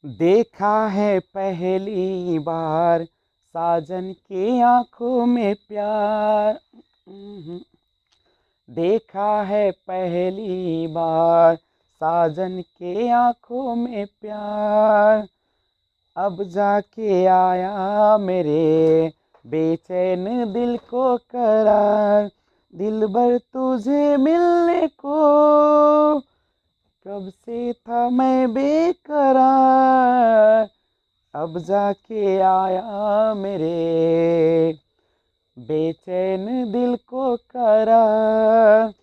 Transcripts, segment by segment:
देखा है पहली बार साजन की आंखों में प्यार। देखा है पहली बार साजन के आंखों में प्यार। अब जाके आया मेरे बेचैन दिल को करार। दिल भर तुझे मिलने को कब से था मैं बेकरार। अब जाके आया मेरे बेचैन दिल को करार।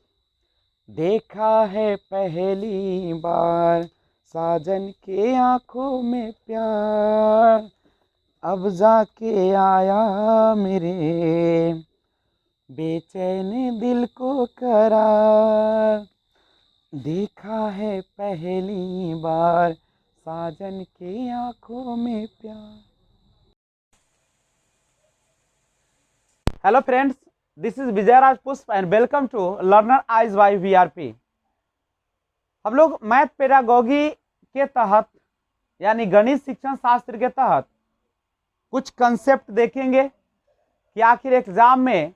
देखा है पहली बार साजन के आंखों में प्यार। अब जाके आया मेरे बेचैन दिल को करार। देखा है पहली बार साजन के आंखों में प्यार। Hello friends, this is Vijay Raj Pushp and welcome to learner eyes by VRP. हम लोग मैथ पेडागोगी के तहत यानी गणित शिक्षण शास्त्र के तहत कुछ कंसेप्ट देखेंगे कि आखिर एग्जाम में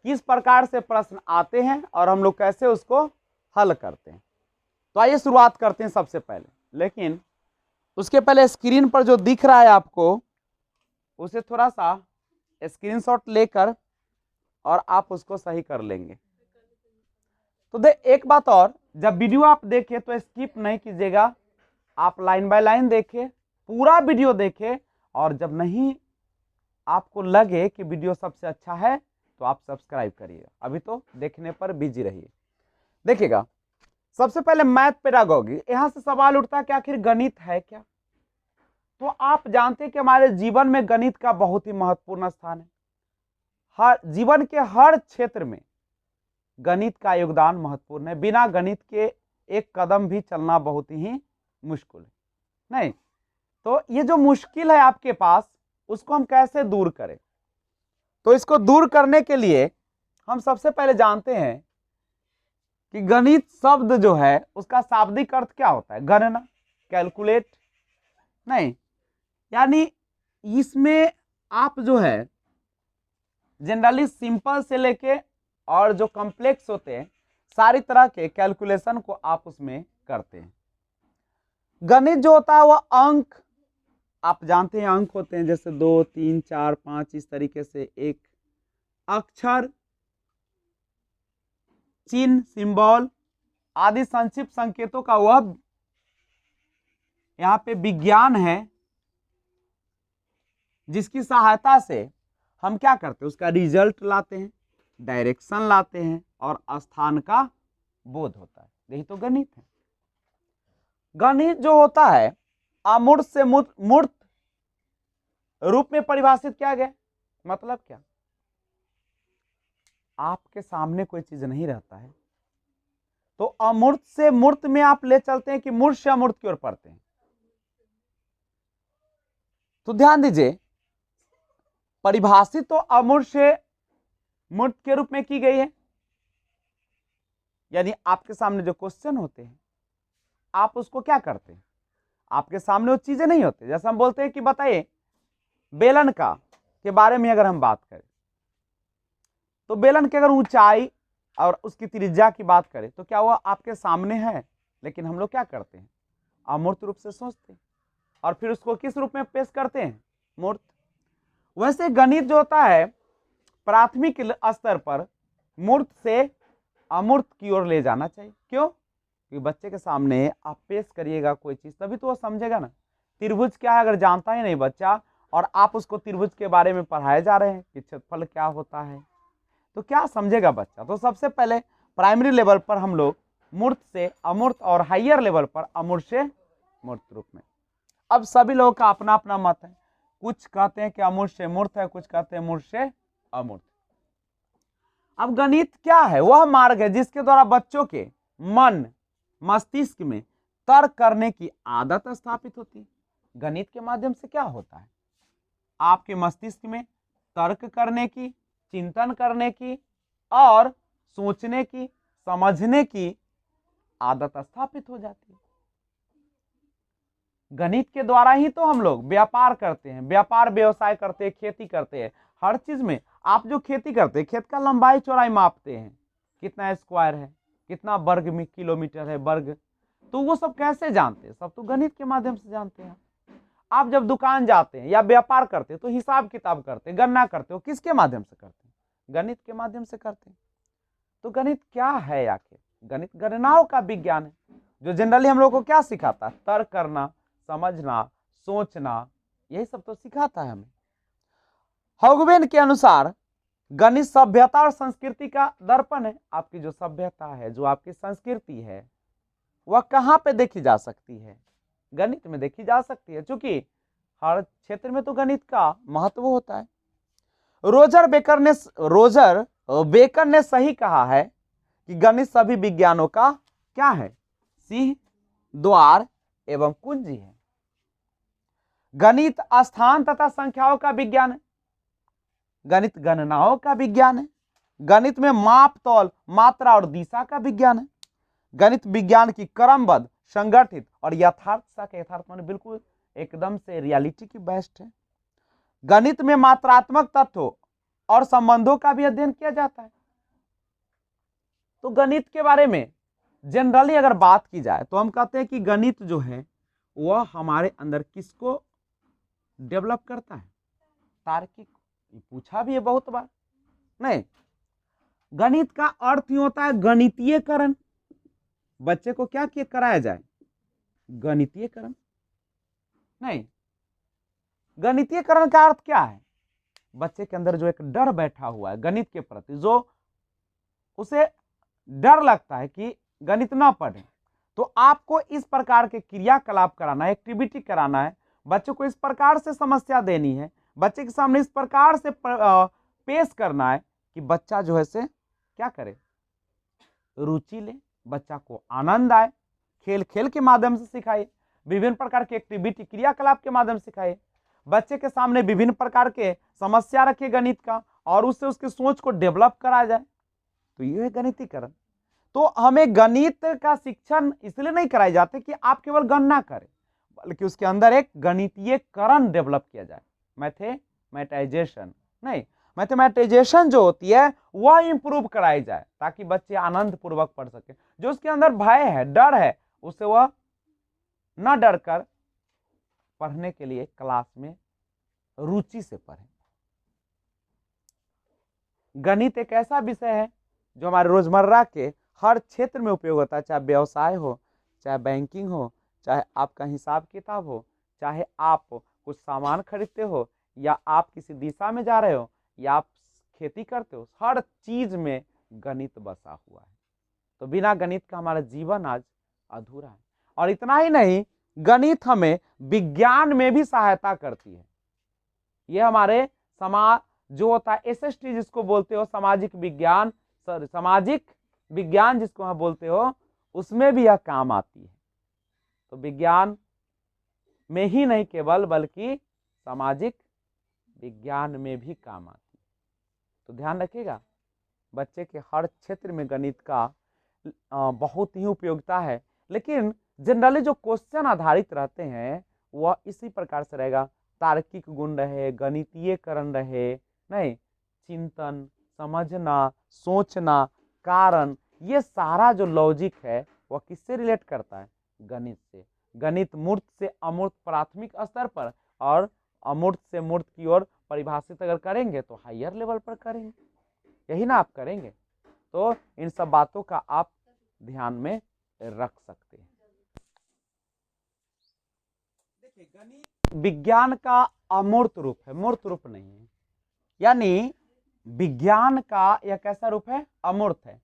किस प्रकार से प्रश्न आते हैं और हम लोग कैसे उसको हल करते हैं। तो आइए शुरुआत करते हैं सबसे पहले, लेकिन उसके पहले स्क्रीन पर जो दिख रहा है आपको उसे थोड़ा सा स्क्रीनशॉट लेकर और आप उसको सही कर लेंगे। तो एक बात और, जब वीडियो आप देखें तो स्किप नहीं कीजिएगा, आप लाइन बाय लाइन देखें, पूरा वीडियो देखें, और जब नहीं आपको लगे कि वीडियो सबसे अच्छा है तो आप सब्सक्राइब करिएगा। अभी तो देखने पर बिजी रहिए। देखिएगा, सबसे पहले मैथ पेडागोगी, यहां से सवाल उठता है कि आखिर गणित है क्या। तो आप जानते हैं कि हमारे जीवन में गणित का बहुत ही महत्वपूर्ण स्थान है। हर जीवन के हर क्षेत्र में गणित का योगदान महत्वपूर्ण है। बिना गणित के एक कदम भी चलना बहुत ही मुश्किल है। नहीं तो ये जो मुश्किल है आपके पास, उसको हम कैसे दूर करें। तो इसको दूर करने के लिए हम सबसे पहले जानते हैं कि गणित शब्द जो है उसका शाब्दिक अर्थ क्या होता है। गणना, कैलकुलेट। नहीं, यानी इसमें आप जो है जनरली सिंपल से लेके और जो कॉम्प्लेक्स होते हैं सारी तरह के कैलकुलेशन को आप उसमें करते हैं। गणित जो होता है वह अंक, आप जानते हैं अंक होते हैं जैसे 2, 3, 4, 5, इस तरीके से एक अक्षर, चिन्ह, सिंबल आदि संक्षिप्त संकेतों का वह यहाँ पे विज्ञान है जिसकी सहायता से हम क्या करते हैं, उसका रिजल्ट लाते हैं, डायरेक्शन लाते हैं और स्थान का बोध होता है। यही तो गणित है। गणित जो होता है अमूर्त से मूर्त रूप में परिभाषित किया गया। मतलब क्या, आपके सामने कोई चीज नहीं रहता है तो अमूर्त से मूर्त में आप ले चलते हैं कि मूर्त से अमूर्त की ओर पढ़ते हैं। तो ध्यान दीजिए, परिभाषित तो अमूर्त से मूर्त के रूप में की गई है। यानी आपके सामने जो क्वेश्चन होते हैं आप उसको क्या करते हैं, आपके सामने वो चीजें नहीं होती। जैसे हम बोलते हैं कि बताइए बेलन का के बारे में अगर हम बात करें तो बेलन की अगर ऊंचाई और उसकी त्रिज्या की बात करें तो क्या वह आपके सामने है, लेकिन हम लोग क्या करते हैं, अमूर्त रूप से सोचते हैं और फिर उसको किस रूप में पेश करते हैं, मूर्त। वैसे गणित जो होता है प्राथमिक स्तर पर मूर्त से अमूर्त की ओर ले जाना चाहिए। क्यों? क्योंकि बच्चे के सामने आप पेश करिएगा कोई चीज तभी तो वो समझेगा ना। त्रिभुज क्या है अगर जानता ही नहीं बच्चा और आप उसको त्रिभुज के बारे में पढ़ाए जा रहे हैं कि क्षेत्रफल क्या होता है, तो क्या समझेगा बच्चा। तो सबसे पहले प्राइमरी लेवल पर हम लोग मूर्त से अमूर्त और हाइयर लेवल पर अमूर्त से मूर्त रूप में। अब सभी लोगों का अपना अपना मत है, कुछ कहते हैं कि अमूर्त से मूर्त है, कुछ कहते हैं मूर्त से अमूर्त। अब गणित क्या है, वह मार्ग है जिसके द्वारा बच्चों के मन मस्तिष्क में तर्क करने की आदत स्थापित होती है। गणित के माध्यम से क्या होता है, आपके मस्तिष्क में तर्क करने की, चिंतन करने की और सोचने की, समझने की आदत स्थापित हो जाती है। गणित के द्वारा ही तो हम लोग व्यापार करते हैं, व्यापार व्यवसाय करते हैं, खेती करते हैं। हर चीज में आप जो खेती करते हैं, खेत का लंबाई चौड़ाई मापते हैं, कितना स्क्वायर है, कितना वर्ग में किलोमीटर है वर्ग, तो वो सब कैसे जानते हैं? सब तो गणित के माध्यम से जानते हैं। आप जब दुकान जाते हैं या व्यापार करते हैं तो हिसाब किताब करते हैं, गणना करते हो, किसके माध्यम से करते हैं? गणित के माध्यम से करते हैं। तो गणित क्या है आखिर? गणित गणनाओं का विज्ञान है, जो जनरली हम लोग को क्या सिखाता है? तर्क करना, समझना, सोचना, यही सब तो सिखाता है हमें। हॉगवेन के अनुसार गणित सभ्यता और संस्कृति का दर्पण है। आपकी जो सभ्यता है, जो आपकी संस्कृति है, वह कहाँ पे देखी जा सकती है? गणित में देखी जा सकती है, क्योंकि हर क्षेत्र में तो गणित का महत्व होता है। रोजर बेकर ने सही कहा है कि गणित सभी विज्ञानों का क्या है? सिंह, द्वार एवं कुंजी है। गणित स्थान तथा संख्याओं का विज्ञान है। गणित गणनाओं का विज्ञान है। गणित में माप, तौल, मात्रा और दिशा का विज्ञान है। गणित विज्ञान की क्रमबद्ध, संगठित और यथार्थ माने बिल्कुल एकदम से रियलिटी की बेस्ट है। गणित में मात्रात्मक तत्वों और संबंधों का भी अध्ययन किया जाता है। तो गणित के बारे में जनरली अगर बात की जाए तो हम कहते हैं कि गणित जो है वह हमारे अंदर किसको डेवलप करता है? तार्किक। पूछा भी है बहुत बार। नहीं, गणित का अर्थ ही होता है गणितीयकरण। बच्चे को क्या कराया जाए? गणितीयकरण। नहीं, गणितीयकरण का अर्थ क्या है? बच्चे के अंदर जो एक डर बैठा हुआ है गणित के प्रति, जो उसे डर लगता है कि गणित ना पढ़े, तो आपको इस प्रकार के क्रियाकलाप कराना है, एक्टिविटी कराना है, बच्चों को इस प्रकार से समस्या देनी है, बच्चे के सामने इस प्रकार से पेश करना है कि बच्चा जो है से क्या करे? रुचि ले, बच्चा को आनंद आए। खेल खेल के माध्यम से सिखाइए, विभिन्न प्रकार के एक्टिविटी क्रियाकलाप के माध्यम से सिखाइए। बच्चे के सामने विभिन्न प्रकार के समस्या रखिए गणित का, और उससे उसकी सोच को डेवलप कराया जाए। तो ये है गणितीकरण। तो हमें गणित का शिक्षण इसलिए नहीं कराए जाते कि आप केवल गणना करें, बल्कि उसके अंदर एक गणितीयकरण डेवलप किया जाए। मैथमेटाइजेशन नहीं, मैथमेटाइजेशन जो होती है वह इंप्रूव कराई जाए, ताकि बच्चे आनंद पूर्वक पढ़ सके। जो उसके अंदर भय है, डर है, उससे वह न डर कर पढ़ने के लिए क्लास में रुचि से पढ़े। गणित एक ऐसा विषय है जो हमारे रोजमर्रा के हर क्षेत्र में उपयोग होता है, चाहे व्यवसाय हो, चाहे बैंकिंग हो, चाहे आपका हिसाब किताब हो, चाहे आप कुछ सामान खरीदते हो, या आप किसी दिशा में जा रहे हो, या आप खेती करते हो, हर चीज में गणित बसा हुआ है। तो बिना गणित का हमारा जीवन आज अधूरा है। और इतना ही नहीं, गणित हमें विज्ञान में भी सहायता करती है। ये हमारे समाज जो होता है एसएसटी जिसको बोलते हो, सामाजिक विज्ञान जिसको हम बोलते हो, उसमें भी यह काम आती है। तो विज्ञान में ही नहीं केवल, बल्कि सामाजिक विज्ञान में भी काम आती है। तो ध्यान रखिएगा, बच्चे के हर क्षेत्र में गणित का बहुत ही उपयोगिता है। लेकिन जनरली जो क्वेश्चन आधारित रहते हैं वह इसी प्रकार से रहेगा, तार्किक गुण रहे, गणितीयकरण रहे, नहीं, चिंतन, समझना, सोचना, कारण, ये सारा जो लॉजिक है वह किससे रिलेट करता है? गणित से। गणित मूर्त से अमूर्त प्राथमिक स्तर पर, और अमूर्त से मूर्त की ओर परिभाषित अगर करेंगे तो हायर लेवल पर करेंगे। यही ना आप करेंगे। तो इन सब बातों का आप ध्यान में रख सकते हैं। देखिए, गणित विज्ञान का अमूर्त रूप है, मूर्त रूप नहीं है। यानी विज्ञान का यह कैसा रूप है? अमूर्त है।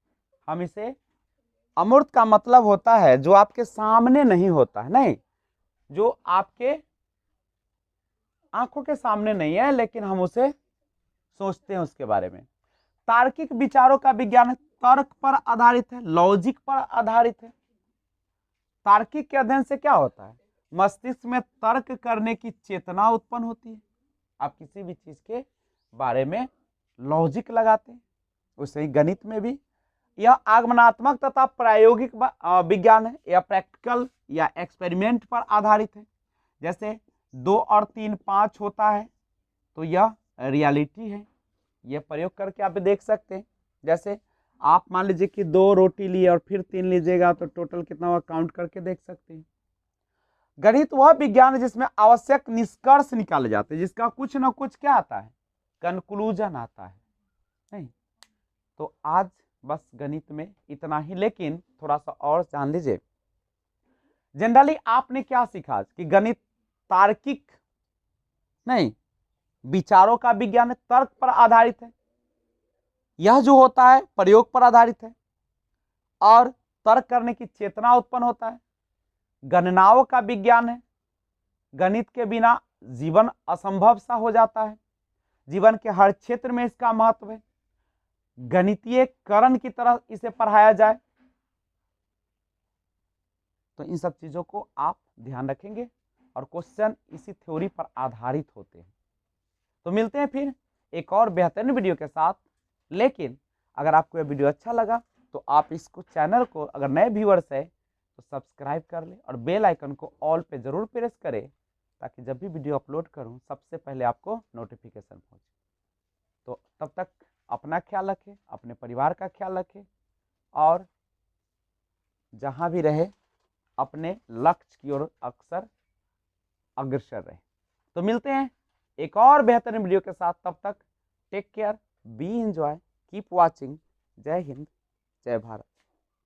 हम इसे, अमूर्त का मतलब होता है जो आपके सामने नहीं होता है, नहीं, जो आपके आंखों के सामने नहीं है, लेकिन हम उसे सोचते हैं उसके बारे में। तार्किक विचारों का विज्ञान है, तर्क पर आधारित है, लॉजिक पर आधारित है। तार्किक के अध्ययन से क्या होता है? मस्तिष्क में तर्क करने की चेतना उत्पन्न होती है। आप किसी भी चीज के बारे में लॉजिक लगाते हैं। उसे ही गणित में भी यह आगमनात्मक तथा प्रायोगिक विज्ञान है, या प्रैक्टिकल या एक्सपेरिमेंट पर आधारित है। जैसे 2 और 3 5 होता है, तो यह रियलिटी है। यह प्रयोग करके आप देख सकते हैं। जैसे आप मान लीजिए कि 2 रोटी लिए और फिर 3 लीजिएगा तो टोटल कितना हुआ, काउंट करके देख सकते हैं। गणित वह विज्ञान है जिसमें आवश्यक निष्कर्ष निकाले जाते हैं, जिसका कुछ ना कुछ क्या आता है, कंक्लूजन आता है। नहीं तो आज बस गणित में इतना ही, लेकिन थोड़ा सा और जान लीजिए। जनरली आपने क्या सीखा आज कि गणित तार्किक नहीं, विचारों का विज्ञान है, तर्क पर आधारित है। यह जो होता है प्रयोग पर आधारित है और तर्क करने की चेतना उत्पन्न होता है। गणनाओं का विज्ञान है। गणित के बिना जीवन असंभव सा हो जाता है। जीवन के हर क्षेत्र में इसका महत्व है। गणितीय करण की तरह इसे पढ़ाया जाए, तो इन सब चीजों को आप ध्यान रखेंगे और क्वेश्चन इसी थ्योरी पर आधारित होते हैं। तो मिलते हैं फिर एक और बेहतरीन वीडियो के साथ। लेकिन अगर आपको यह वीडियो अच्छा लगा तो आप इसको चैनल को, अगर नए व्यूअर्स है तो सब्सक्राइब कर ले और बेल आइकन को ऑल पे जरूर प्रेस करें, ताकि जब भी वीडियो अपलोड करूं सबसे पहले आपको नोटिफिकेशन पहुंचे। तो तब तक अपना ख्याल रखें, अपने परिवार का ख्याल रखें और जहां भी रहे अपने लक्ष्य की ओर अक्सर अग्रसर रहे। तो मिलते हैं एक और बेहतरीन वीडियो के साथ। तब तक take care, be enjoy, keep watching. Jai Hind, जय भारत।